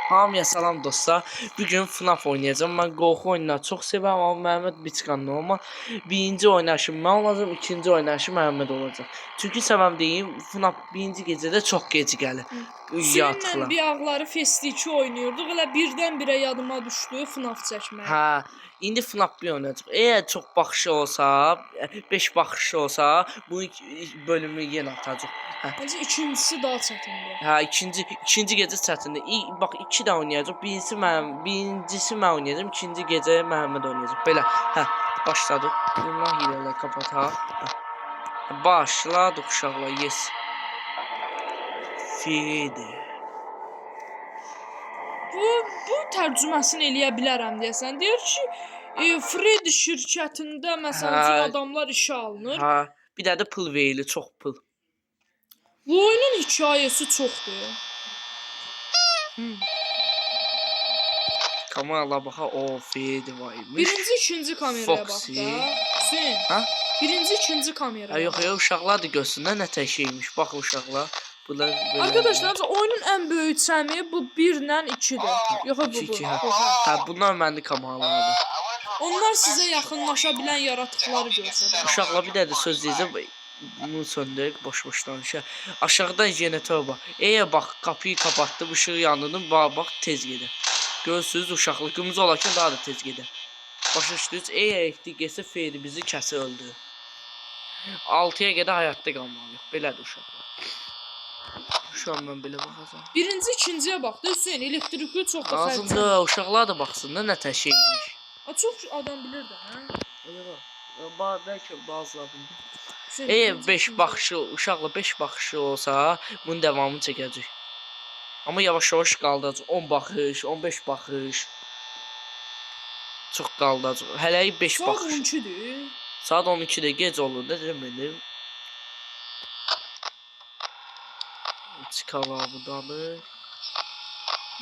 Hamıya salam dostlar. Bugün FNAF oynayacağım. Ben qorxu oyunları çox sevirəm, amma Məhəmməd Biçqanlı olma. Birinci oynayışım mən olacağım, ikinci oynayışım Məhəmməd olacaq. Çünki səbəb deyim, FNAF birinci gecədə çox gec gəlir. Seninlə bir ağları Festi 2 oynuyorduk. Elə birdən-birə yadıma düşdü FNAF çəkmək. Hə, indi FNAF 1 oynayacaq. Əgər çox baxışı olsa, 5 baxışı olsa, bu bölümü yenə atacaq. Məncə ikincisi daha çətindir. Hə, ikinci gecə çətindir. Bax 2 də oynayacaq. Birincisi mən oynayacağam, ikinci gecə Məhəmməd oynayacaq. Belə, hə, başladıq. Bundan hilələr kapataq. Başladıq uşaqlar, yes. Fidi. Bu tərcüməsini eləyə bilərəm deyəsən. Deyir ki, Freddy şirkətində məsələn adamlar işə alınır. Hə, bir də pul verilir, çox pul. Bu oyunun hekayəsi çoxdur. Kamera baxa, o Fedi var imiş. Birinci, ikinci kameraya bax da. Hüseyn. Hə? Birinci, ikinci kameraya. Yox, uşaqlar da görsünlər nə tək şeymiş. Baxın uşaqlar. Bunlar belə. Arkadaşlar, oyunun ən böyük səmiyi bu 1 ilə 2-dir. Yox, bu. Hə, bunlar məndə kameralardır. Onlar sizə yaxınlaşa bilən yaratıqları göstərir. Uşaqlar bir də söz deyəcəm. Bunu söndürək, boş-boş danışa. Aşağıdan jeneratör var. Bax, qapıyı kapatdım, ışığı yandırdım, bax, tez gedir. Görürsünüz, uşaqlı qırmızı olarkən daha da tez gedir. Başa düşdünüz, etdik getsə Feyri bizi kəsi öldü. 6-ya qədər həyatda qalmalıyıq. Belədir uşaqlar. Şu an mən belə baxacağam. Birinci, ikinciyə baxdı, Hüseyin, elektriki çox da lazımdır, uşaqlar da baxsınlar nə tək şeymiş. Çox adam bilir də, hə? Bəlkə bazıları bilir. 5 baxışı, uşaqla 5 baxışı olsa, bunun devamını çəkəcək. Amma yavaş-yavaş qaldıracaq. 10 baxış, 15 baxış. Çox qaldıracaq. Hələlik 5 baxış. Saat 12-dir. Saat 12-də gec olur da demədim. Çıxala budadır.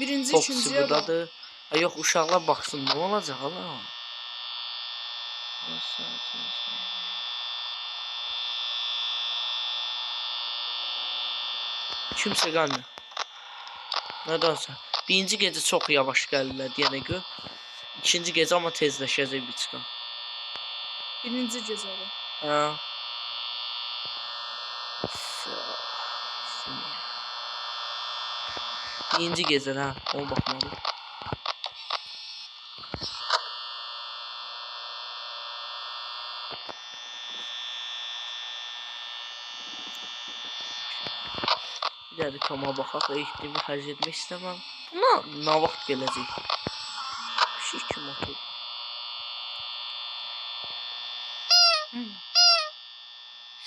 Birinci, ikinciyə bax. Yox, uşaqlar baxsın, nə olacaq hala? Kimsə gəlmir. Nədansə. Birinci gecə çox yavaş gəlirlər deyənə görə. İkinci gecə amma tezləşəcək bir çıxan. Birinci gecədə. Hə. Birinci gecə, hə. Ona baxmalıyım. Bir də kama baxaq, eğitimi xərc etmək istəməm. Buna nə vaxt gələcək? Bir şey kim otur?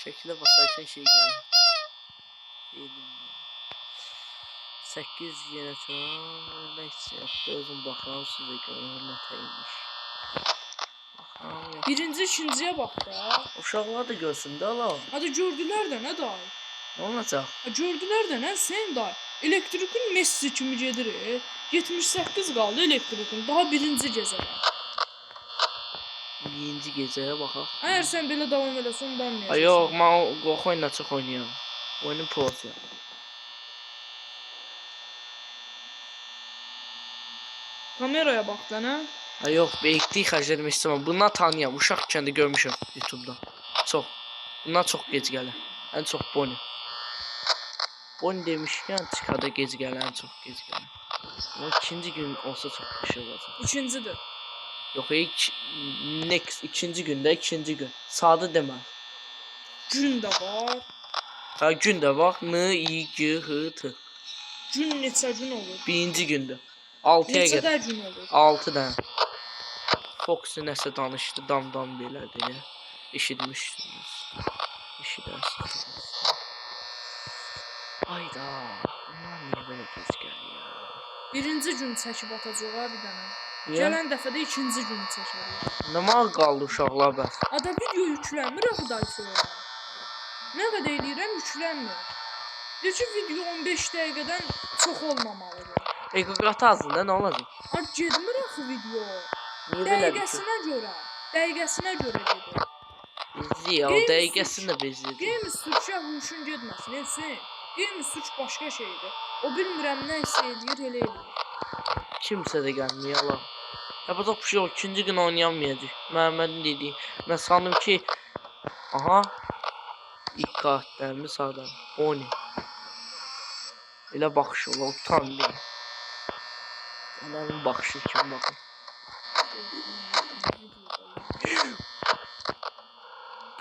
Şəkilə basarkən şey gəlir. 8 yenə çox. Nə istəyirdi? Özüm baxıram, sizə görürəm nə təymiş. Birinci, ikinciyə bax da. Uşaqlar da görsün də ala. Hadi gördülər də nə dayı? Nə olacaq? Gördülər də nə sen dayı? Elektrikin Messi kimi gedir. 78 qaldı elektrikin. Daha birinci gecədə. Birinci gecəyə baxaq. Əgər sən belə davam eləsən, danmayacaqsan. Yox, mən qorxu oyunları çox oynayıram. Oyunun prosu. Kameraya bax da nə? Yox, beklik xərcləmək istəməm. Bundan tanıyam. Uşaq kəndə görmüşəm YouTube'da. Çox. Bundan çox gec gəlir. Ən çox Bonnie. Bonnie demişkən çıxada gec gəlir, ən çox gec gəlir. Amma ikinci gün olsa çox yaxşı olacaq. İkincidir. Yox, ikinci gündə, ikinci gün. Sadə demə. Gün də var. Ha, gün də var. N-I-G-H-T. Gün neçə gün olur? Birinci gündür. 6-ya qədər. Neçədə gün olur? 6 dənə. Fox'u nəsə danışdı, dam belə deyə. Eşitmişsiniz. Eşidərsiniz. Ayda. Bunlar niyə belə gec gəlir? Birinci gün çəkib atacaq ha bir dənə. Gələn dəfədə ikinci gün çəkərik. Nə mal qaldı uşaqlar bəs? Ada video yüklənmir axı day sonra. Nə qədər eləyirəm yüklənmir. Deyir ki video 15 dəqiqədən çox olmamalıdır. Qatı azında nə olacaq? Getmir axı video. Dəqiqəsinə görə gedir. Bizi ya, dəqiqəsini də bezdir. Game Türkçə huşun getməsin, Hüseyin. Deyirmi suç başqa şeydir. O bilmirəm nə isə eləyir, elə eləyir. Kimsə də gəlmiyor Allah. Yapacaq bir şey yok. İkinci gün oynayamayacaq. Məhəmmədin dediyi. Mən sandım ki, aha, ilk karakterimiz adam. Bonnie. Elə baxış ola, utanmıyor. Onun baxışı kim baxın.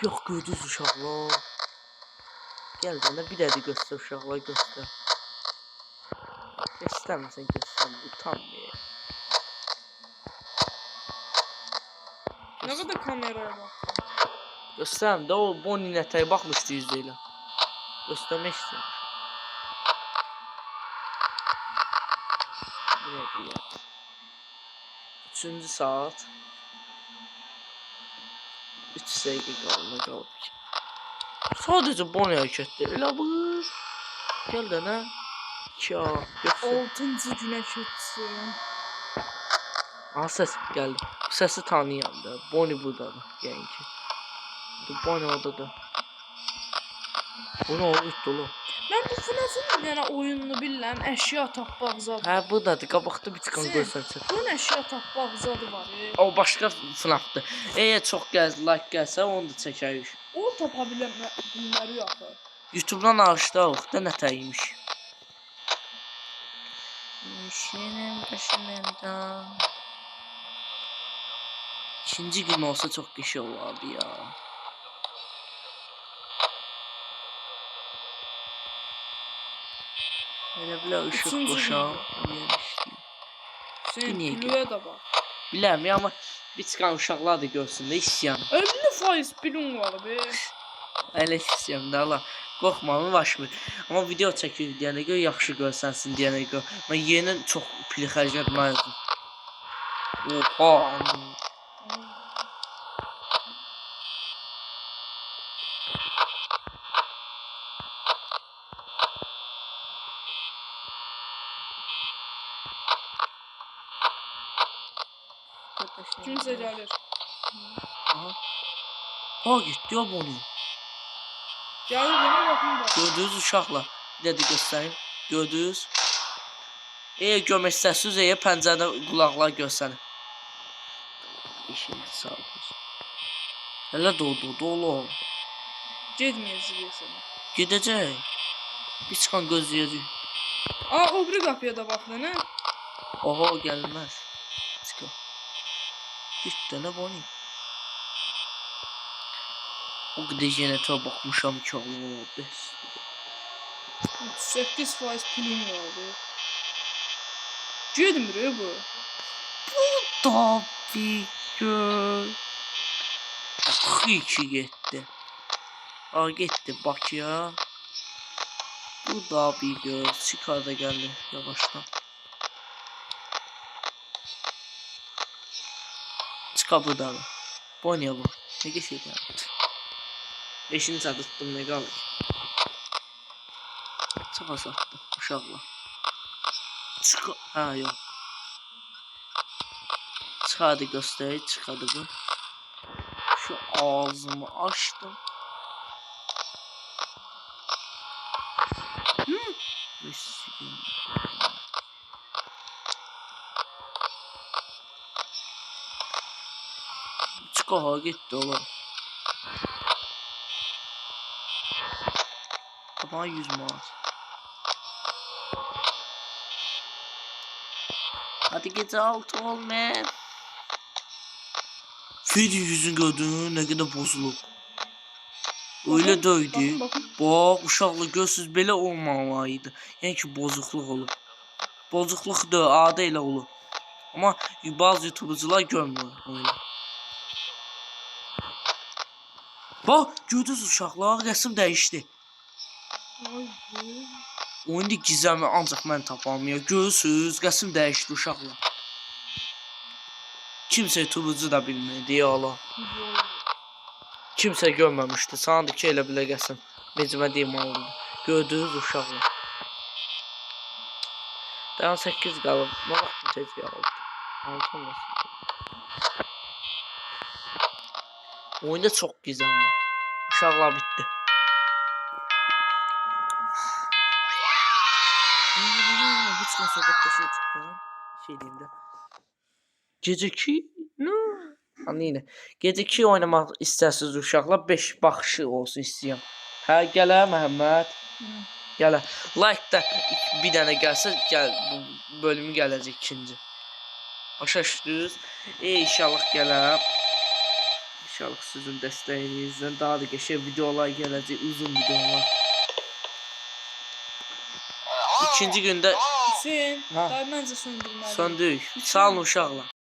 Yox, gördünüz uşaqlar. Gəl də bir dədə göstər uşaqlar göstər. İstəmirsən göstər, utanmıyor. Nə qədər kameraya baxdım. Göstərim də o Bonnie nətəyə baxmışdı yüzdə ilə. Göstərmək istəyirəm. Buraya. 3-cü saat. 3 dəqiqə qalıb. Sadəcə Bonnie hərəkətdir. Elə bu. Gəl də nə? 2 göstər. 6-cı günə keçsin. Aha səs gəldi. Bu səsi tanıyam da. Bonnie burdadır. Yəni ki. Bonnie oradadır. Bu nə oldu dolu? Mən bu FNAF-ın yəni oyununu bilirəm, əşya tapmaq zadı. Hə burdadır. Qabaqda bir çıxan göstərsin. Bunun əşya tapmaq zadı var. O başqa FNAF-dır. Əgər çox like gəlsə onu da çəkərik. O tapa bilmərik axı. YouTube-dan araşdıraq da nətəymiş. İşinin başında. İkinci gün olsa çok kişi olardı ya. Elə bilə ışıq qoşan. Sen niye gülüyə də bax. Biləm ya, amma bir çıxan uşaqlar da görsün də isyan. 50% bilin var be. Elə isyan da Allah. Qorxmamı başmır. Amma video çəkir deyənə görə yaxşı görsənsin deyənə görə. Mən yeni çox pil xərclətməyəcəm. Oha. Kimsə gəlir. Aha. Ha gitti ya bunu. Gəlir demə baxın bax. Gördünüz uşaqlar. Bir də göstərim. Gördünüz. Görmək istərsiniz, pəncərədə qulaqlar göstərin. İşin sağ olsun. Elə dolu. Getməyəcək sənə. Gedəcək. Bir çıxan gözləyəcək. O biri qapıya da bax nə? Oha gəlməz. Çıxın. Gitti nə Bonnie. O qədər jenetə baxmışam ki, Allah bəs. 8% pilim vardı. Getmir bu. Bu da bir göl. Axı iki getdi. Getdi Bakıya. Bu da bir göl. Çıkar da geldi yavaştan. Çıkar buradan. Bonnie bu. Ne geçiyor ya? 5'ini satıştım ne kalır? Çıkar sattım uşaqla. Çıkar. Ha yok. Çıkardı gösteri çıkardı bu. Şu ağzımı açtım. Çıkar gitti oğlum. Bana 100 manat. Hadi gece 6 ol man. Fidi yüzün gördün ne kadar bozulub. Öyle döydü. Bak uşaqlı gözsüz belə olmamalıydı. Yəni ki bozuqluq olub. Bozuqluq da adı elə olub. Amma bazı youtubercular görmür öyle. Bak gördünüz uşaqlar rəsm dəyişdi. Oyunda gizəmi ancaq mən tapamıyorum. Görürsüz rəsm dəyişdi uşaqlar. Kimsə youtubercu da bilmirdi ya Allah. Kimsə görməmişdi. Sandı ki elə bilə qəsəm. Necmə deyim aldı. Gördünüz uşaqlar. Daha 8 qalıb. Nə vaxt tez qaldı? 6 olmasın. Oyunda çox gizəm var. Uşaqlar bitdi. açıqdan söhbətdə şey çıxqan. Şey deyim də. Gecəki nə? Hani yenə. Gecəki oynamaq istərsiniz uşaqlar 5 baxışı olsun istəyirəm. Hə, gələ Məhəmməd. Gələ. Like da bir dənə gəlsə, gəl bu bölümü gələcək ikinci. Başa düşdünüz? İnşallah gələr. İnşallah sizin dəstəyinizdən daha da qəşəng videolar gələcək, uzun videolar. İkinci gündə Hüseyin, Ha. dayı məncə söndürməli. söndük. Sağ olun uşaqlar.